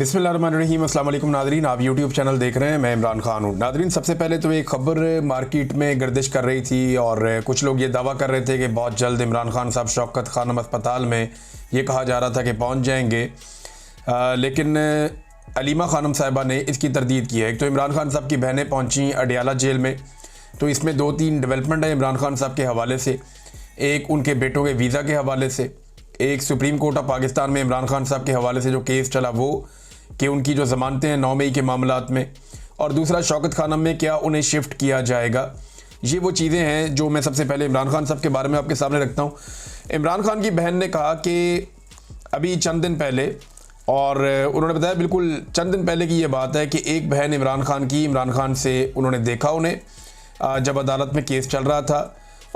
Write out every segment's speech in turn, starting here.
बिस्मिल्लाहिर्रहमानिर्रहीम। अस्सलाम वालेकुम नादरीन, आप यूट्यूब चैनल देख रहे हैं। मैं इमरान खान हूँ। नादरीन, सबसे पहले तो एक ख़बर मार्केट में गर्दिश कर रही थी और कुछ लोग ये दावा कर रहे थे कि बहुत जल्द इमरान खान साहब शौकत खानम अस्पताल में ये कहा जा रहा था कि पहुँच जाएंगे, लेकिन अलीमा खानम साहिबा ने इसकी तरदीद की है। एक तो इमरान खान साहब की बहनें पहुँची अडियाला जेल में, तो इसमें 2-3 डेवलपमेंट है इमरान खान साहब के हवाले से। एक उनके बेटों के वीज़ा के हवाले से, एक सुप्रीम कोर्ट ऑफ पाकिस्तान में इमरान खान साहब के हवाले से जो केस चला वो कि उनकी जो ज़मानतें हैं 9 मई के मामलात में, और दूसरा शौकत खानम में क्या उन्हें शिफ्ट किया जाएगा। ये वो चीज़ें हैं जो मैं सबसे पहले इमरान खान साहब के बारे में आपके सामने रखता हूँ। इमरान खान की बहन ने कहा कि अभी चंद दिन पहले, और उन्होंने बताया बिल्कुल चंद दिन पहले की ये बात है कि एक बहन इमरान खान से उन्होंने देखा उन्हें जब अदालत में केस चल रहा था,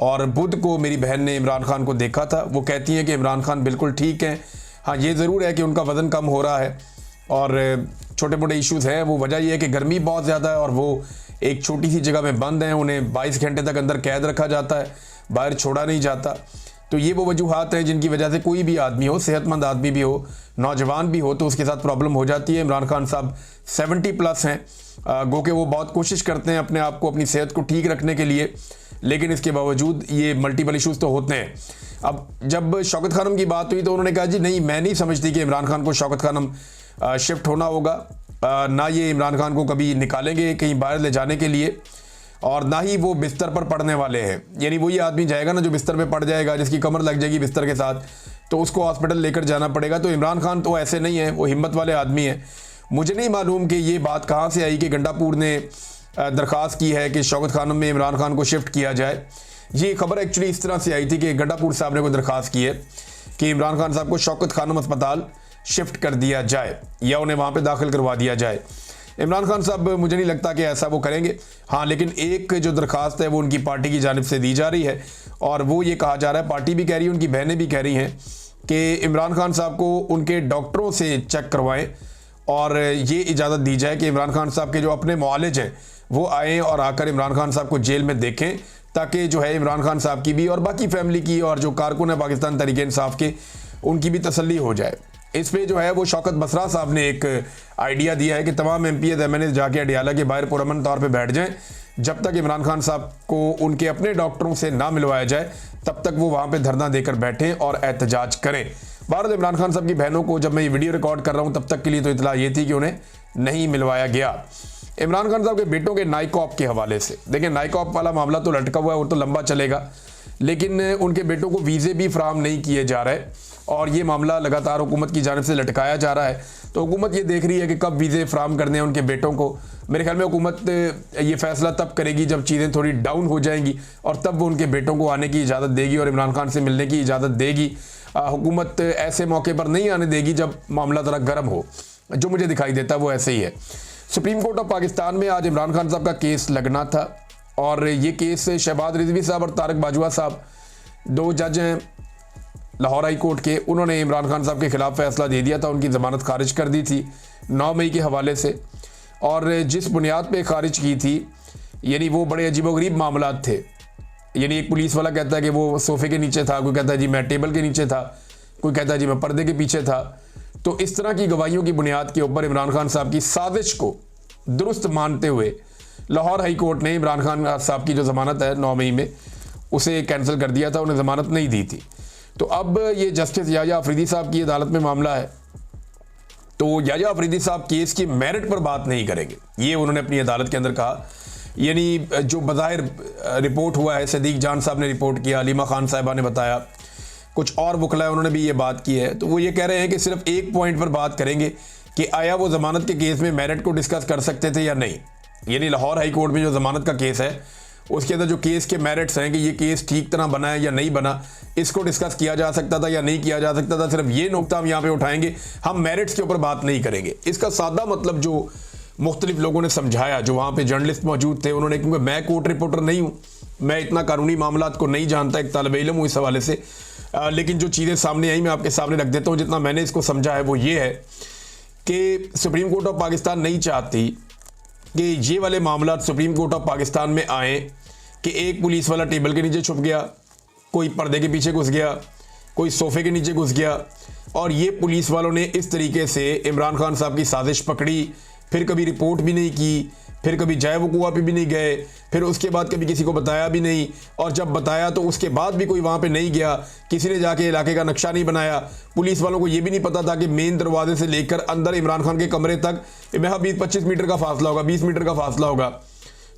और बुध को मेरी बहन ने इमरान खान को देखा था। वो कहती हैं कि इमरान खान बिल्कुल ठीक हैं। हाँ, ये ज़रूर है कि उनका वज़न कम हो रहा है और छोटे मोटे इश्यूज़ हैं। वो वजह यह है कि गर्मी बहुत ज़्यादा है और वो एक छोटी सी जगह में बंद हैं, उन्हें 22 घंटे तक अंदर कैद रखा जाता है, बाहर छोड़ा नहीं जाता। तो ये वो वजूहात हैं जिनकी वजह से कोई भी आदमी हो, सेहतमंद आदमी भी हो, नौजवान भी हो, तो उसके साथ प्रॉब्लम हो जाती है। इमरान खान साहब 70+ हैं, गो के वो बहुत कोशिश करते हैं अपने आप को, अपनी सेहत को ठीक रखने के लिए, लेकिन इसके बावजूद ये मल्टीपल इश्यूज़ तो होते हैं। अब जब शौकत खानम की बात हुई तो उन्होंने कहा जी नहीं, मैं नहीं समझती कि इमरान खान को शौकत खानम शिफ्ट होना होगा, ना ये इमरान खान को कभी निकालेंगे कहीं बाहर ले जाने के लिए, और ना ही वो बिस्तर पर पड़ने वाले हैं। यानी वो ये आदमी जाएगा ना जो बिस्तर पे पड़ जाएगा, जिसकी कमर लग जाएगी बिस्तर के साथ, तो उसको हॉस्पिटल लेकर जाना पड़ेगा। तो इमरान खान तो ऐसे नहीं है, वो हिम्मत वाले आदमी हैं। मुझे नहीं मालूम कि ये बात कहाँ से आई कि गंडापुर ने दरख्वास्त की है कि शौकत खानम में इमरान खान को शिफ्ट किया जाए। ये खबर एक्चुअली इस तरह से आई थी कि गंडापुर साहब ने कोई दरख्वास्त की है कि इमरान खान साहब को शौकत खानम अस्पताल शिफ्ट कर दिया जाए या उन्हें वहाँ पे दाखिल करवा दिया जाए। इमरान खान साहब मुझे नहीं लगता कि ऐसा वो करेंगे। हाँ, लेकिन एक जो दरख्वास्त है वो उनकी पार्टी की जानिब से दी जा रही है, और वो ये कहा जा रहा है, पार्टी भी कह रही है, उनकी बहनें भी कह रही हैं कि इमरान खान साहब को उनके डॉक्टरों से चेक करवाएं और ये इजाज़त दी जाए कि इमरान खान साहब के जो अपने मुआलिज हैं वो आएँ और आकर इमरान खान साहब को जेल में देखें, ताकि जो है इमरान खान साहब की भी और बाकी फैमिली की और जो कारकुन है पाकिस्तान तहरीक इंसाफ के, उनकी भी तसल्ली हो जाए। इस पे जो है वो शौकत बसरा साहब ने एक आइडिया दिया है कि तमाम MPs MNAs जाके अडियाला के बाहर पुरअमन तौर पे बैठ जाएं, जब तक इमरान खान साहब को उनके अपने डॉक्टरों से ना मिलवाया जाए तब तक वो वहाँ पे धरना देकर बैठें और एहतजाज करें। भारत इमरान खान साहब की बहनों को जब मैं ये वीडियो रिकॉर्ड कर रहा हूँ तब तक के लिए तो इतला ये थी कि उन्हें नहीं मिलवाया गया। इमरान खान साहब के बेटों के नाइकॉप के हवाले से, देखिए नाइकॉप वाला मामला तो लटका हुआ है, वो तो लंबा चलेगा, लेकिन उनके बेटों को वीज़े भी फराहम नहीं किए जा रहे और ये मामला लगातार हुकूमत की जानिब से लटकाया जा रहा है। तो हुकूमत ये देख रही है कि कब वीज़े फराहम करने हैं उनके बेटों को। मेरे ख्याल में हुकूमत ये फैसला तब करेगी जब चीज़ें थोड़ी डाउन हो जाएंगी, और तब वो उनके बेटों को आने की इजाज़त देगी और इमरान खान से मिलने की इजाज़त देगी। हुकूमत ऐसे मौके पर नहीं आने देगी जब मामला ज़रा गर्म हो। जो मुझे दिखाई देता है वो ऐसे ही है। सुप्रीम कोर्ट ऑफ पाकिस्तान में आज इमरान खान साहब का केस लगना था, और ये केस शहबाज रिजवी साहब और तारक बाजवा साहब, 2 जज हैं लाहौर हाई कोर्ट के, उन्होंने इमरान खान साहब के खिलाफ फैसला दे दिया था, उनकी ज़मानत खारिज कर दी थी 9 मई के हवाले से। और जिस बुनियाद पे खारिज की थी, यानी वो बड़े अजीबोगरीब मामलात थे। यानी एक पुलिस वाला कहता है कि वो सोफ़े के नीचे था, कोई कहता है जी मैं टेबल के नीचे था, कोई कहता है जी मैं पर्दे के पीछे था। तो इस तरह की गवाहियों की बुनियाद के ऊपर इमरान खान साहब की साजिश को दुरुस्त मानते हुए लाहौर हाई कोर्ट ने इमरान खान साहब की जो ज़मानत है 9 मई में, उसे कैंसिल कर दिया था, उन्हें ज़मानत नहीं दी थी। तो अब ये जस्टिस याह्या अफरीदी साहब की अदालत में मामला है, तो याह्या अफरीदी साहब केस की मेरिट पर बात नहीं करेंगे, ये उन्होंने अपनी अदालत के अंदर कहा। यानी जो बज़ाहिर रिपोर्ट हुआ है, सदीक जान साहब ने रिपोर्ट किया, अलीमा खान साहिबा ने बताया, कुछ और वकला उन्होंने भी ये बात की है, तो वो ये कह रहे हैं कि सिर्फ एक पॉइंट पर बात करेंगे कि आया वो ज़मानत के केस में मेरिट को डिस्कस कर सकते थे या नहीं। यानी लाहौर हाई कोर्ट में जो ज़मानत का केस है उसके अंदर जो केस के मेरिट्स हैं कि ये केस ठीक तरह बना है या नहीं बना, इसको डिस्कस किया जा सकता था या नहीं किया जा सकता था, सिर्फ ये नुकता हम यहाँ पे उठाएंगे, हम मेरिट्स के ऊपर बात नहीं करेंगे। इसका सादा मतलब जो मुख्तलिफ लोगों ने समझाया, जो वहाँ पे जर्नलिस्ट मौजूद थे, उन्होंने, क्योंकि मैं कोर्ट रिपोर्टर नहीं हूँ, मैं इतना कानूनी मामलात को नहीं जानता, एक तालिब इल्म हूँ इस हवाले से, लेकिन जो चीज़ें सामने आई मैं आपके सामने रख देता हूँ। जितना मैंने इसको समझा है वो ये है कि सुप्रीम कोर्ट ऑफ पाकिस्तान नहीं चाहती कि ये वाले मामला सुप्रीम कोर्ट ऑफ पाकिस्तान में आए कि एक पुलिस वाला टेबल के नीचे छुप गया, कोई पर्दे के पीछे घुस गया, कोई सोफ़े के नीचे घुस गया, और ये पुलिस वालों ने इस तरीके से इमरान खान साहब की साजिश पकड़ी, फिर कभी रिपोर्ट भी नहीं की, फिर कभी जय वकुआ पे भी नहीं गए, फिर उसके बाद कभी किसी को बताया भी नहीं, और जब बताया तो उसके बाद भी कोई वहाँ पे नहीं गया, किसी ने जाके इलाके का नक्शा नहीं बनाया। पुलिस वालों को ये भी नहीं पता था कि मेन दरवाजे से लेकर अंदर इमरान खान के कमरे तक महज 20-25 मीटर का फासला होगा, 20 मीटर का फासला होगा,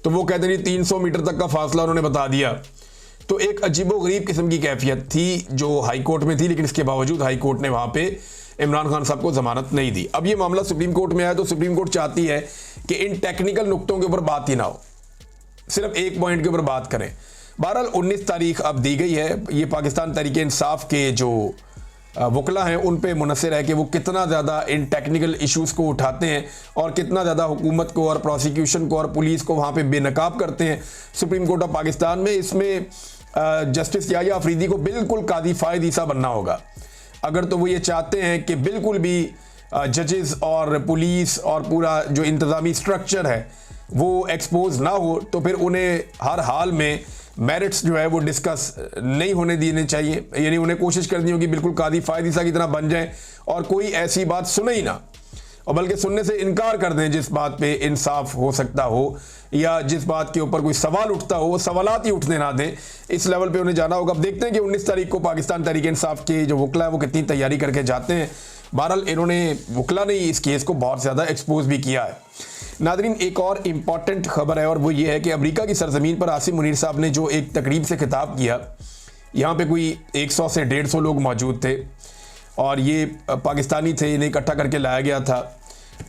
तो वो कहते नहीं 300 मीटर तक का फासला उन्होंने बता दिया। तो एक अजीबोगरीब किस्म की कैफियत थी जो हाई कोर्ट में थी, लेकिन इसके बावजूद हाई कोर्ट ने वहाँ पे इमरान खान साहब को जमानत नहीं दी। अब ये मामला सुप्रीम कोर्ट में आया तो सुप्रीम कोर्ट चाहती है कि इन टेक्निकल नुक्तों के ऊपर बात ही ना हो, सिर्फ एक पॉइंट के ऊपर बात करें। बहरहाल 19 तारीख अब दी गई है, ये पाकिस्तान तहरीक इंसाफ के जो वकला हैं उन पे मुनसर है कि वो कितना ज़्यादा इन टेक्निकल इश्यूज़ को उठाते हैं और कितना ज़्यादा हुकूमत को और प्रोसिक्यूशन को और पुलिस को वहाँ पे बेनकाब करते हैं। सुप्रीम कोर्ट ऑफ पाकिस्तान में इसमें जस्टिस याह्या अफरीदी को बिल्कुल कादी फायद ईसा बनना होगा। अगर तो वो ये चाहते हैं कि बिल्कुल भी जजेस और पुलिस और पूरा जो इंतज़ामी स्ट्रक्चर है वो एक्सपोज ना हो, तो फिर उन्हें हर हाल में मेरिट्स जो है वो डिस्कस नहीं होने देने चाहिए, यानी उन्हें कोशिश करनी होगी बिल्कुल कादी फायद ईसा की तरह बन जाए और कोई ऐसी बात सुने ही ना, और बल्कि सुनने से इनकार कर दें जिस बात पे इंसाफ हो सकता हो या जिस बात के ऊपर कोई सवाल उठता हो वो सवालात ही उठने ना दें। इस लेवल पे उन्हें जाना होगा। अब देखते हैं कि 19 तारीख को पाकिस्तान तहरीक इंसाफ के जो वकला है वो कितनी तैयारी करके जाते हैं। बहरहाल इन्होंने वकला ने इस केस को बहुत ज़्यादा एक्सपोज भी किया है। नादरीन, एक और इम्पॉर्टेंट खबर है और वो ये है कि अमेरिका की सरजमीन पर आसिम मुनीर साहब ने जो एक तकरीब से खिताब किया, यहाँ पे कोई 100 से 150 लोग मौजूद थे और ये पाकिस्तानी थे, इन्हें इकट्ठा करके लाया गया था।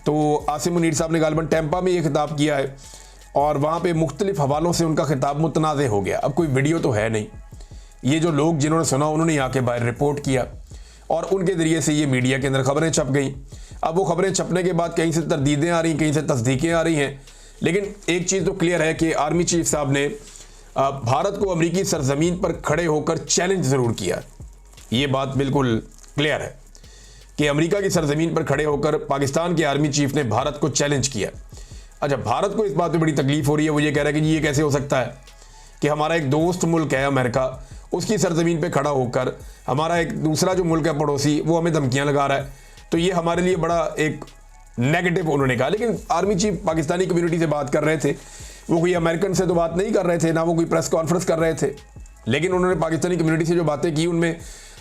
तो आसिम मुनीर साहब ने गालिबन टेम्पा में ये खिताब किया है और वहाँ पे मुख्तलिफ हवालों से उनका खिताब मुतनाज़ हो गया। अब कोई वीडियो तो है नहीं, ये जो लोग जिन्होंने सुना उन्होंने यहाँ के बाहर रिपोर्ट किया और उनके ज़रिए से ये मीडिया के अंदर खबरें छप गई। अब वो खबरें छपने के बाद कहीं से तरदीदें आ रही, कहीं से तस्दीकें आ रही हैं, लेकिन एक चीज़ तो क्लियर है कि आर्मी चीफ साहब ने भारत को अमरीकी सरजमीन पर खड़े होकर चैलेंज ज़रूर किया। ये बात बिल्कुल क्लियर है कि अमेरिका की सरजमीन पर खड़े होकर पाकिस्तान के आर्मी चीफ ने भारत को चैलेंज किया। अच्छा, भारत को इस बात पे बड़ी तकलीफ हो रही है, वो ये कह रहा है कि ये कैसे हो सकता है कि हमारा एक दोस्त मुल्क है अमेरिका, उसकी सरजमीन पे खड़ा होकर हमारा एक दूसरा जो मुल्क है पड़ोसी वो हमें धमकियां लगा रहा है, तो ये हमारे लिए बड़ा एक नेगेटिव उन्होंने कहा। लेकिन आर्मी चीफ पाकिस्तानी कम्युनिटी से बात कर रहे थे, वो कोई अमेरिकन से तो बात नहीं कर रहे थे, ना वो कोई प्रेस कॉन्फ्रेंस कर रहे थे, लेकिन उन्होंने पाकिस्तानी कम्युनिटी से जो बातें की उनमें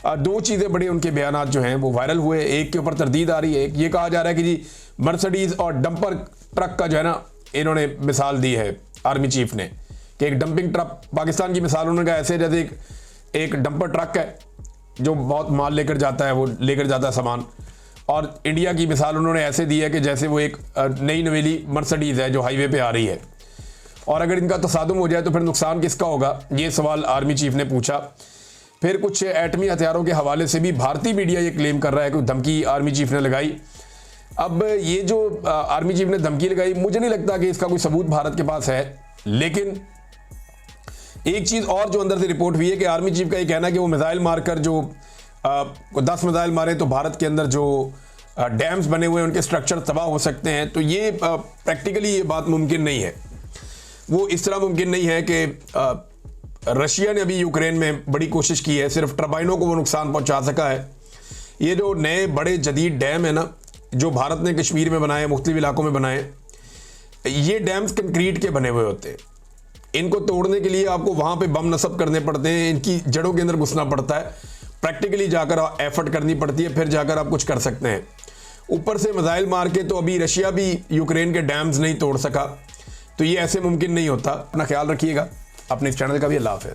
दो चीज़ें बड़े उनके बयानात जो हैं वो वायरल हुए। एक के ऊपर तरदीद आ रही है, एक ये कहा जा रहा है कि जी मर्सिडीज़ और डंपर ट्रक का जो है ना, इन्होंने मिसाल दी है आर्मी चीफ ने कि एक डंपिंग ट्रक, पाकिस्तान की मिसाल उन्होंने कहा ऐसे जैसे एक डंपर ट्रक है जो बहुत माल लेकर जाता है, वो लेकर जाता है सामान, और इंडिया की मिसाल उन्होंने ऐसे दी है कि जैसे वो एक नई नवेली मर्सिडीज़ है जो हाईवे पे आ रही है, और अगर इनका तसादुम हो जाए तो फिर नुकसान किसका होगा, ये सवाल आर्मी चीफ ने पूछा। फिर कुछ एटमी हथियारों के हवाले से भी भारतीय मीडिया ये क्लेम कर रहा है कि धमकी आर्मी चीफ ने लगाई। अब ये जो आर्मी चीफ ने धमकी लगाई, मुझे नहीं लगता कि इसका कोई सबूत भारत के पास है, लेकिन एक चीज़ और जो अंदर से रिपोर्ट हुई है कि आर्मी चीफ का ये कहना है कि वो मिसाइल मारकर जो 10 मिसाइल मारे तो भारत के अंदर जो डैम्स बने हुए हैं उनके स्ट्रक्चर तबाह हो सकते हैं। तो ये प्रैक्टिकली ये बात मुमकिन नहीं है। वो इस तरह मुमकिन नहीं है कि रशिया ने अभी यूक्रेन में बड़ी कोशिश की है, सिर्फ टर्बाइनों को वो नुकसान पहुंचा सका है। ये जो नए बड़े जदीद डैम है ना, जो भारत ने कश्मीर में बनाए, मुख्तलिफ इलाकों में बनाए, ये डैम्स कंक्रीट के बने हुए होते हैं। इनको तोड़ने के लिए आपको वहाँ पे बम नस्ब करने पड़ते हैं, इनकी जड़ों के अंदर घुसना पड़ता है, प्रैक्टिकली जाकर एफर्ट करनी पड़ती है, फिर जाकर आप कुछ कर सकते हैं। ऊपर से मिसाइल मार के तो अभी रशिया भी यूक्रेन के डैम्स नहीं तोड़ सका, तो ये ऐसे मुमकिन नहीं होता। अपना ख्याल रखिएगा, अपने इस चैनल का भी। अल्लाह हाफ़िज़।